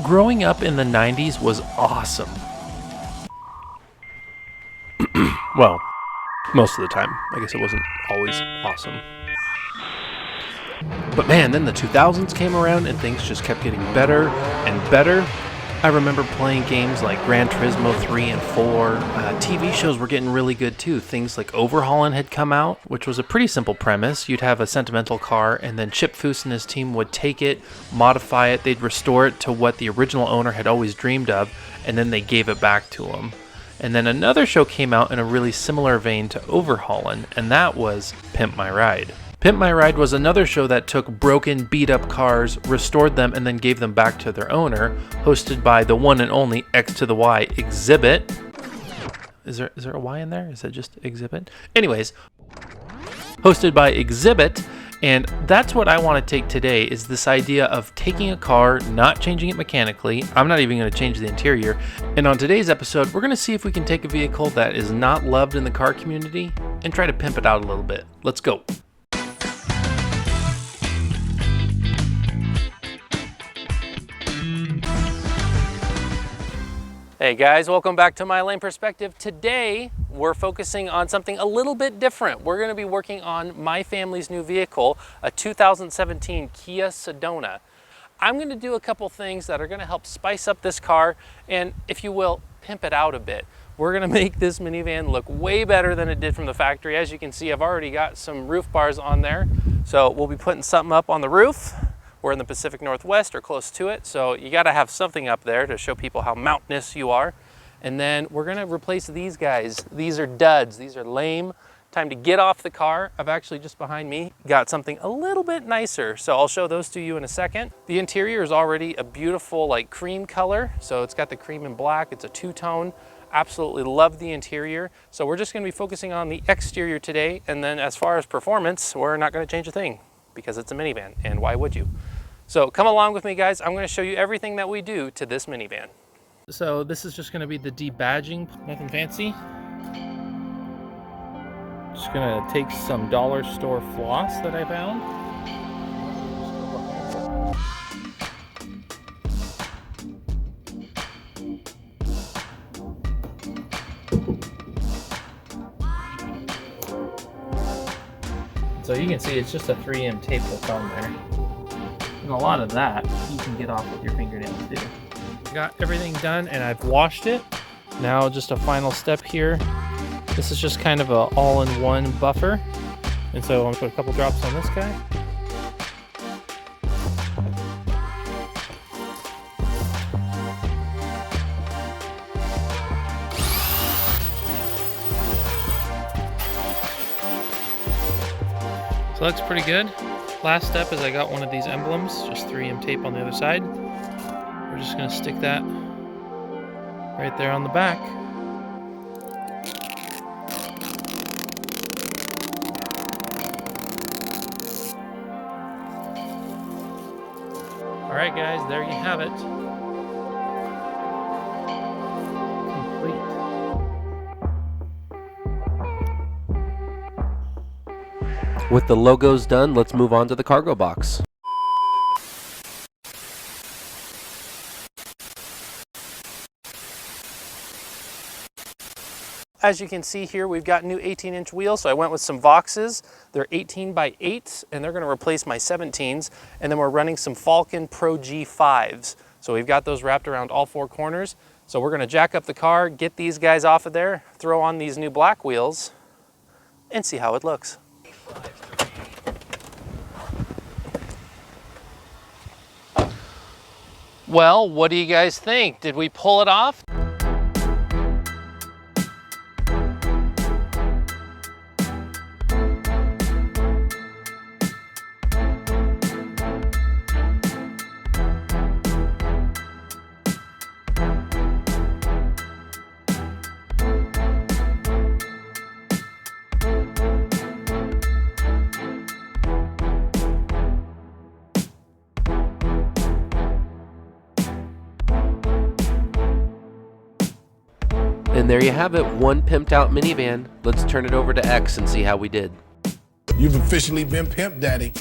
Growing up in the 90s was awesome. Well, most of the time. I guess it wasn't always awesome. But man, then the 2000s came around and things just kept getting better and better. I remember playing games like Gran Turismo 3 and 4. TV shows were getting really good too. Things like Overhaulin' had come out, which was a pretty simple premise. You'd have a sentimental car, and then Chip Foose and his team would take it, modify it, they'd restore it to what the original owner had always dreamed of, and then they gave it back to him. And then another show came out in a really similar vein to Overhaulin', and that was Pimp My Ride. Pimp My Ride was another show that took broken, beat-up cars, restored them, and then gave them back to their owner, hosted by the one and only X to the Y Exhibit. Is there a Y in there? Is that just Exhibit? Anyways, hosted by Exhibit, and that's what I want to take today, is this idea of taking a car, not changing it mechanically. I'm not even going to change the interior. And on today's episode, we're going to see if we can take a vehicle that is not loved in the car community and try to pimp it out a little bit. Let's go. Hey guys, welcome back to My Lane Perspective. Today, we're focusing on something a little bit different. We're going to be working on my family's new vehicle, a 2017 Kia Sedona. I'm going to do a couple things that are going to help spice up this car and, if you will, pimp it out a bit. We're going to make this minivan look way better than it did from the factory. As you can see, I've already got some roof bars on there. So we'll be putting something up on the roof. We're in the Pacific Northwest or close to it, so you got to have something up there to show people how mountainous you are. And then we're going to replace these guys. These are duds. These are lame. Time to get off the car. I've actually, just behind me, got something a little bit nicer, so I'll show those to you in a second. The interior is already a beautiful like cream color, so it's got the cream and black. It's a two-tone. Absolutely love the interior. So we're just going to be focusing on the exterior today, and then as far as performance, we're not going to change a thing, because it's a minivan, and why would you? So come along with me, guys. I'm going to show you everything that we do to this minivan. So this is just going to be the debadging, nothing fancy. Just going to take some dollar store floss that I found. So you can see it's just a 3M tape that's on there. And a lot of that you can get off with your fingernails too. Got everything done and I've washed it. Now just a final step here. This is just kind of a all-in-one buffer. And so I'm gonna put a couple drops on this guy. So that looks pretty good. Last step is I got one of these emblems, just 3M tape on the other side. We're just going to stick that right there on the back. All right, guys, there you have it. With the logos done, let's move on to the cargo box. As you can see here, we've got new 18-inch wheels, so I went with some Voxes. They're 18 by 8, and they're going to replace my 17s. And then we're running some Falcon Pro G5s. So we've got those wrapped around all four corners. So we're going to jack up the car, get these guys off of there, throw on these new black wheels, and see how it looks. Well, what do you guys think? Did we pull it off? And there you have it, one pimped out minivan. Let's turn it over to X and see how we did. You've officially been Pimp Daddy.